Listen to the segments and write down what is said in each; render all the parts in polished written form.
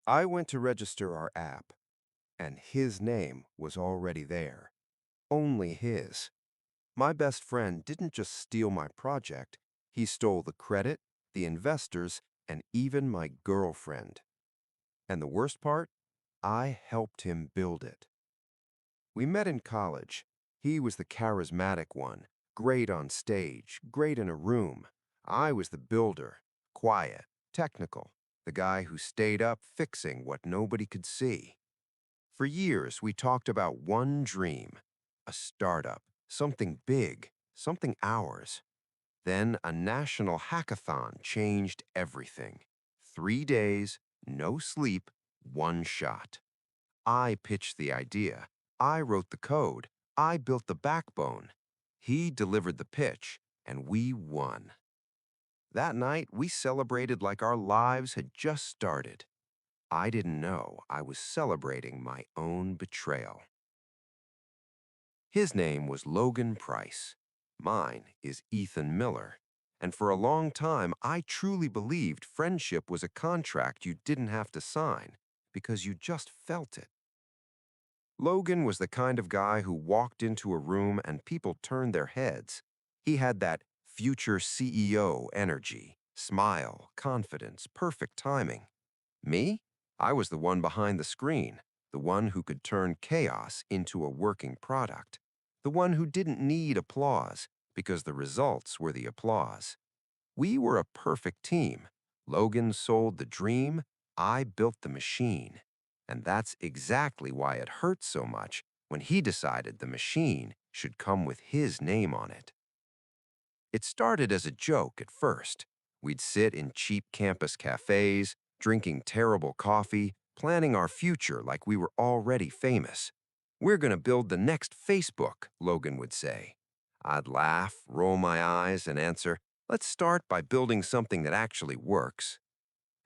I went to register our app, and his name was already there. Only his. My best friend didn't just steal my project, he stole the credit, the investors, and even my girlfriend. And the worst part? I helped him build it. We met in college. He was the charismatic one, great on stage, great in a room. I was the builder, quiet, technical, the guy who stayed up fixing what nobody could see. For years, we talked about one dream, a startup, something big, something ours. Then a national hackathon changed everything. 3 days, no sleep, one shot. I pitched the idea. I wrote the code. I built the backbone. He delivered the pitch, and we won. That night, we celebrated like our lives had just started. I didn't know I was celebrating my own betrayal. His name was Logan Price. Mine is Ethan Miller. And for a long time, I truly believed friendship was a contract you didn't have to sign because you just felt it. Logan was the kind of guy who walked into a room and people turned their heads. He had that future CEO energy, smile, confidence, perfect timing. Me? I was the one behind the screen, the one who could turn chaos into a working product, the one who didn't need applause because the results were the applause. We were a perfect team. Logan sold the dream, I built the machine. And that's exactly why it hurt so much when he decided the machine should come with his name on it. It started as a joke at first. We'd sit in cheap campus cafes, drinking terrible coffee, planning our future like we were already famous. "We're going to build the next Facebook," Logan would say. I'd laugh, roll my eyes, and answer, "Let's start by building something that actually works."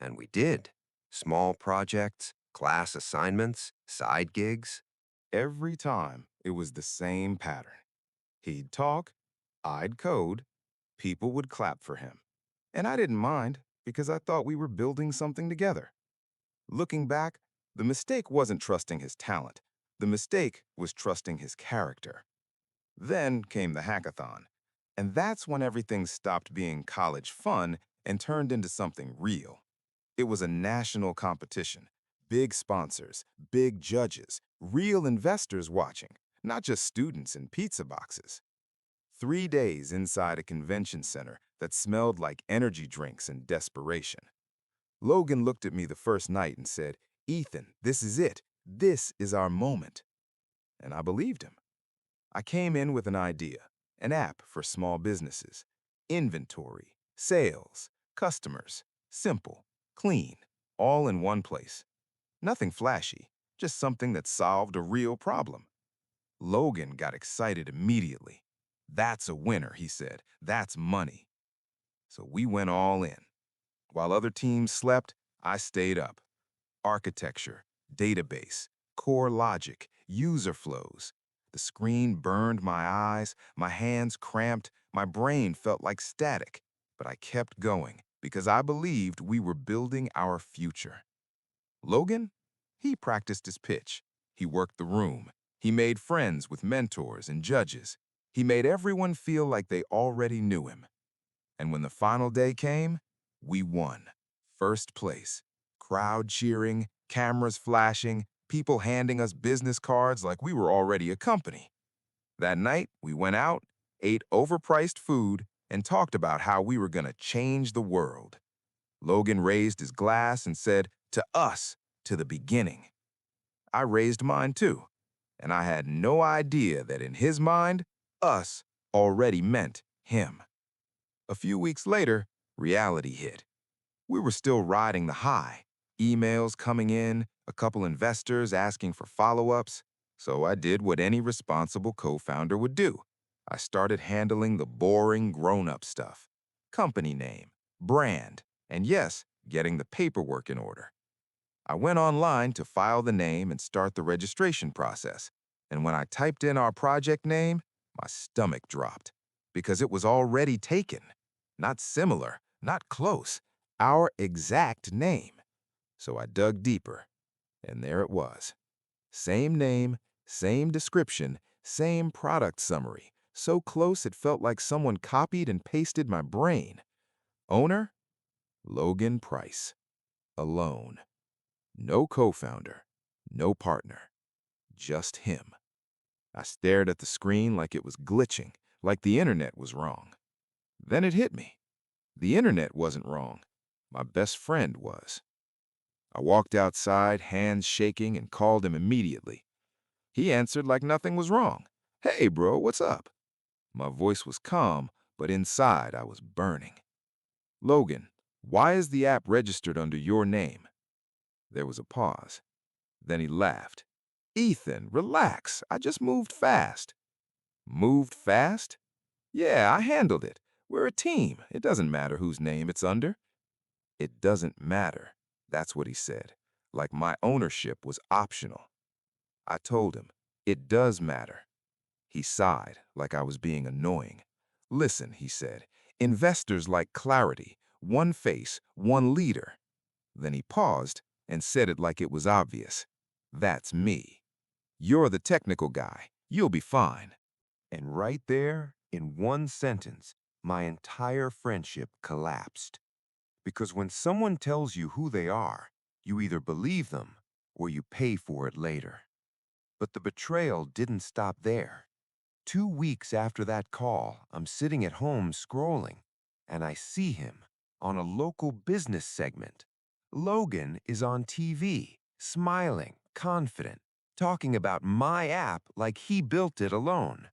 And we did. Small projects, class assignments, side gigs. Every time, it was the same pattern. He'd talk, I'd code, people would clap for him. And I didn't mind because I thought we were building something together. Looking back, the mistake wasn't trusting his talent. The mistake was trusting his character. Then came the hackathon. And that's when everything stopped being college fun and turned into something real. It was a national competition. Big sponsors, big judges, real investors watching, not just students in pizza boxes. 3 days inside a convention center that smelled like energy drinks and desperation. Logan looked at me the first night and said, "Ethan, this is it. This is our moment." And I believed him. I came in with an idea, an app for small businesses, inventory, sales, customers, simple, clean, all in one place. Nothing flashy, just something that solved a real problem. Logan got excited immediately. "That's a winner," he said. "That's money." So we went all in. While other teams slept, I stayed up. Architecture, database, core logic, user flows. The screen burned my eyes, my hands cramped, my brain felt like static. But I kept going because I believed we were building our future. Logan? He practiced his pitch. He worked the room. He made friends with mentors and judges. He made everyone feel like they already knew him. And when the final day came, we won. First place. Crowd cheering, cameras flashing, people handing us business cards like we were already a company. That night, we went out, ate overpriced food, and talked about how we were going to change the world. Logan raised his glass and said, "To us, to the beginning." I raised mine too, and I had no idea that in his mind, us already meant him. A few weeks later, reality hit. We were still riding the high. Emails coming in, a couple investors asking for follow-ups. So I did what any responsible co-founder would do. I started handling the boring grown-up stuff. Company name, brand, and yes, getting the paperwork in order. I went online to file the name and start the registration process. And when I typed in our project name, my stomach dropped because it was already taken. Not similar, not close, our exact name. So I dug deeper, and there it was. Same name, same description, same product summary. So close it felt like someone copied and pasted my brain. Owner? Logan Price. Alone. No co-founder. No partner. Just him. I stared at the screen like it was glitching, like the internet was wrong. Then it hit me. The internet wasn't wrong. My best friend was. I walked outside, hands shaking, and called him immediately. He answered like nothing was wrong. Hey, bro, what's up? My voice was calm, but inside I was burning. Logan, why is the app registered under your name? There was a pause. Then he laughed. Ethan, relax. I just moved fast. Moved fast? Yeah, I handled it. We're a team. It doesn't matter whose name it's under. It doesn't matter. That's what he said. Like my ownership was optional. I told him, it does matter. He sighed, like I was being annoying. Listen, he said, investors like clarity, one face, one leader. Then he paused and said it like it was obvious. That's me. You're the technical guy. You'll be fine. And right there, in one sentence, my entire friendship collapsed. Because when someone tells you who they are, you either believe them or you pay for it later. But the betrayal didn't stop there. 2 weeks after that call, I'm sitting at home scrolling, and I see him on a local business segment. Logan is on TV, smiling, confident, talking about my app like he built it alone.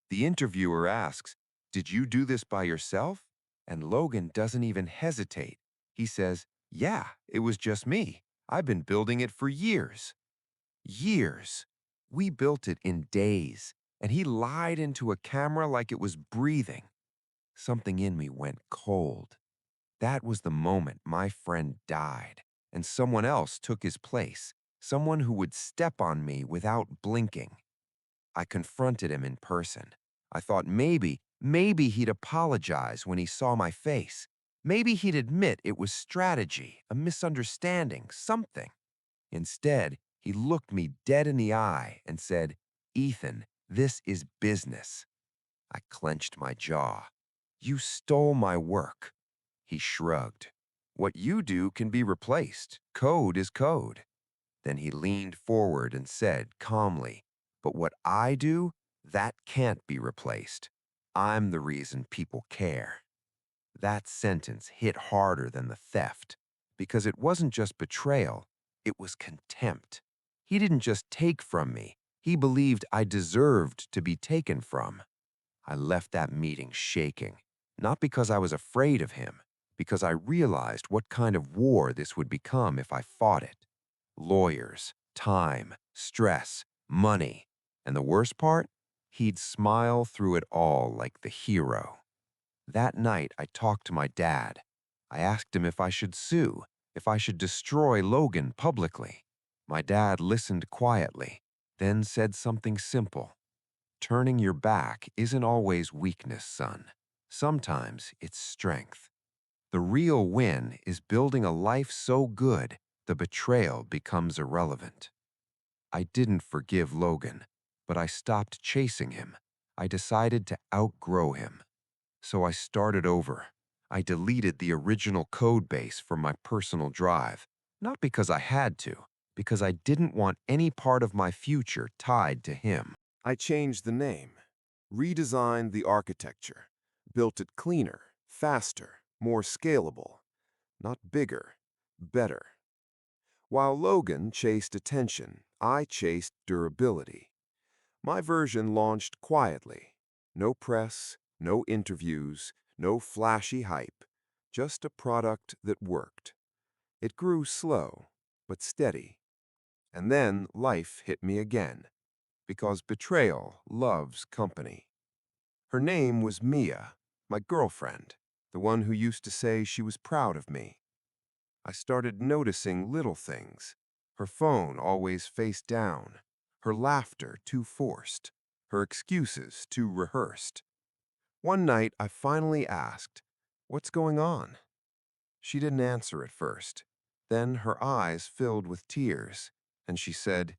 The interviewer asks, "Did you do this by yourself?" And Logan doesn't even hesitate. He says, "Yeah, it was just me. I've been building it for years." Years. We built it in days, and he lied into a camera like it was breathing. Something in me went cold. That was the moment my friend died, and someone else took his place, someone who would step on me without blinking. I confronted him in person. I thought maybe he'd apologize when he saw my face. Maybe he'd admit it was strategy, a misunderstanding, something. Instead, he looked me dead in the eye and said, "Ethan, this is business." I clenched my jaw. "You stole my work." He shrugged. "What you do can be replaced. Code is code." Then he leaned forward and said calmly, "But what I do, that can't be replaced. I'm the reason people care." That sentence hit harder than the theft, because it wasn't just betrayal, it was contempt. He didn't just take from me, he believed I deserved to be taken from. I left that meeting shaking, not because I was afraid of him, because I realized what kind of war this would become if I fought it. Lawyers, time, stress, money. And the worst part? He'd smile through it all like the hero. That night, I talked to my dad. I asked him if I should sue, if I should destroy Logan publicly. My dad listened quietly, then said something simple. "Turning your back isn't always weakness, son. Sometimes it's strength. The real win is building a life so good, the betrayal becomes irrelevant." I didn't forgive Logan, but I stopped chasing him. I decided to outgrow him. So I started over. I deleted the original code base from my personal drive, not because I had to, because I didn't want any part of my future tied to him. I changed the name, redesigned the architecture, built it cleaner, faster, more scalable, not bigger, better. While Logan chased attention, I chased durability. My version launched quietly. No press, no interviews, no flashy hype, just a product that worked. It grew slow, but steady. And then life hit me again, because betrayal loves company. Her name was Mia, my girlfriend, the one who used to say she was proud of me. I started noticing little things. Her phone always face down, her laughter too forced, her excuses too rehearsed. One night, I finally asked, "What's going on?" She didn't answer at first. Then her eyes filled with tears, and she said,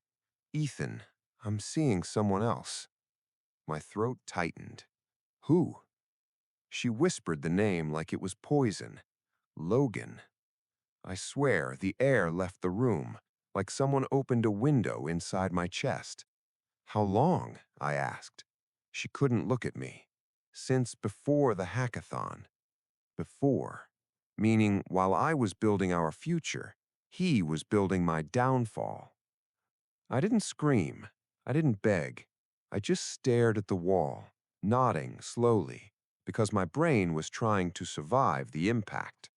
"Ethan, I'm seeing someone else." My throat tightened. Who? She whispered the name like it was poison. Logan. I swear the air left the room, like someone opened a window inside my chest. How long? I asked. She couldn't look at me. Since before the hackathon. Before. Meaning, while I was building our future, he was building my downfall. I didn't scream. I didn't beg. I just stared at the wall, nodding slowly, because my brain was trying to survive the impact.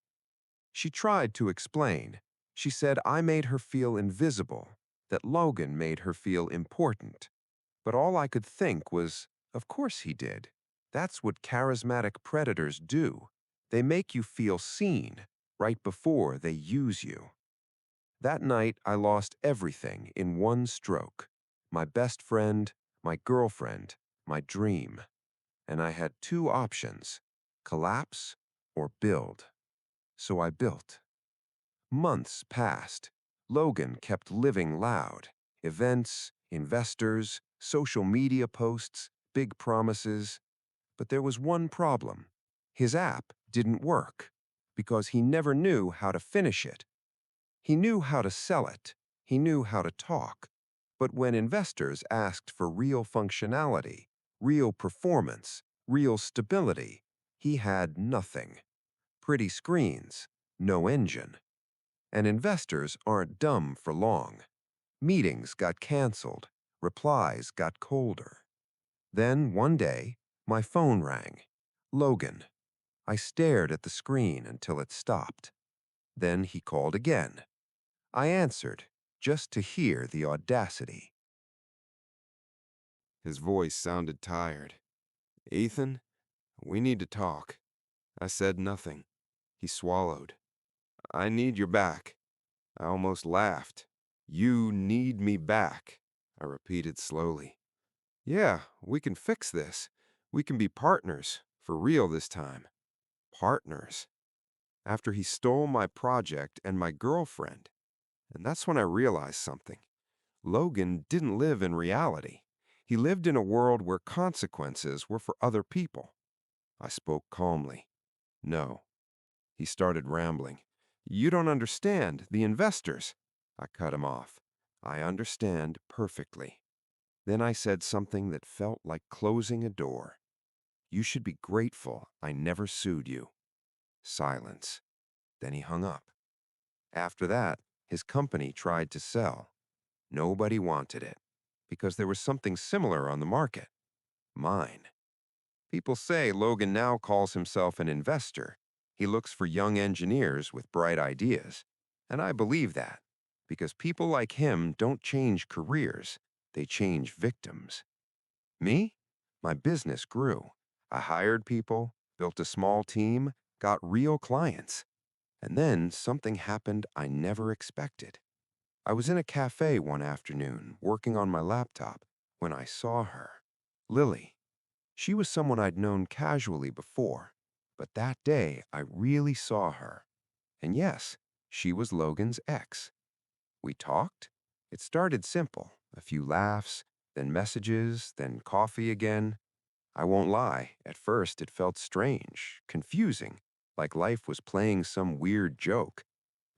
She tried to explain. She said I made her feel invisible, that Logan made her feel important. But all I could think was, of course he did. That's what charismatic predators do. They make you feel seen right before they use you. That night, I lost everything in one stroke. My best friend, my girlfriend, my dream. And I had two options, collapse or build. So I built. Months passed. Logan kept living loud. Events, investors, social media posts, big promises. But there was one problem. His app didn't work because he never knew how to finish it. He knew how to sell it. He knew how to talk. But when investors asked for real functionality, real performance, real stability, he had nothing. Pretty screens, no engine. And investors aren't dumb for long. Meetings got canceled. Replies got colder. Then, one day, my phone rang. Logan. I stared at the screen until it stopped. Then he called again. I answered, just to hear the audacity. His voice sounded tired. "Ethan, we need to talk." I said nothing. He swallowed. "I need your back." I almost laughed. "You need me back," I repeated slowly. "Yeah, we can fix this. We can be partners, for real this time." Partners. After he stole my project and my girlfriend. And that's when I realized something. Logan didn't live in reality. He lived in a world where consequences were for other people. I spoke calmly. "No." He started rambling. "You don't understand. The investors." I cut him off. "I understand perfectly." Then I said something that felt like closing a door. "You should be grateful I never sued you." Silence. Then he hung up. After that, his company tried to sell. Nobody wanted it, because there was something similar on the market. Mine. People say Logan now calls himself an investor. He looks for young engineers with bright ideas. And I believe that, because people like him don't change careers, they change victims. Me? My business grew. I hired people, built a small team, got real clients. And then something happened I never expected. I was in a cafe one afternoon, working on my laptop, when I saw her. Lily. She was someone I'd known casually before, but that day I really saw her. And yes, she was Logan's ex. We talked. It started simple, a few laughs, then messages, then coffee again. I won't lie, at first it felt strange, confusing, like life was playing some weird joke.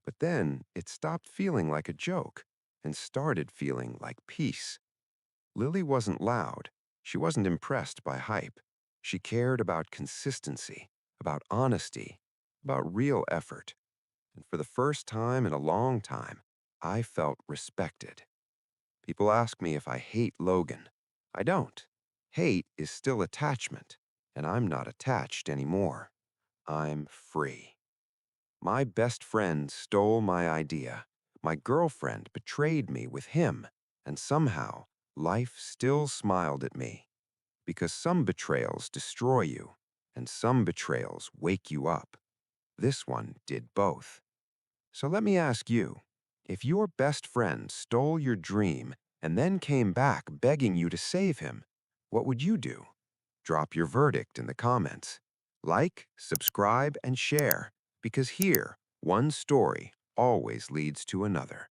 But then it stopped feeling like a joke and started feeling like peace. Lily wasn't loud. She wasn't impressed by hype. She cared about consistency, about honesty, about real effort. And for the first time in a long time, I felt respected. People ask me if I hate Logan. I don't. Hate is still attachment, and I'm not attached anymore. I'm free. My best friend stole my idea. My girlfriend betrayed me with him, and somehow life still smiled at me. Because some betrayals destroy you, and some betrayals wake you up. This one did both. So let me ask you, if your best friend stole your dream and then came back begging you to save him, what would you do? Drop your verdict in the comments. Like, subscribe, and share, because here, one story always leads to another.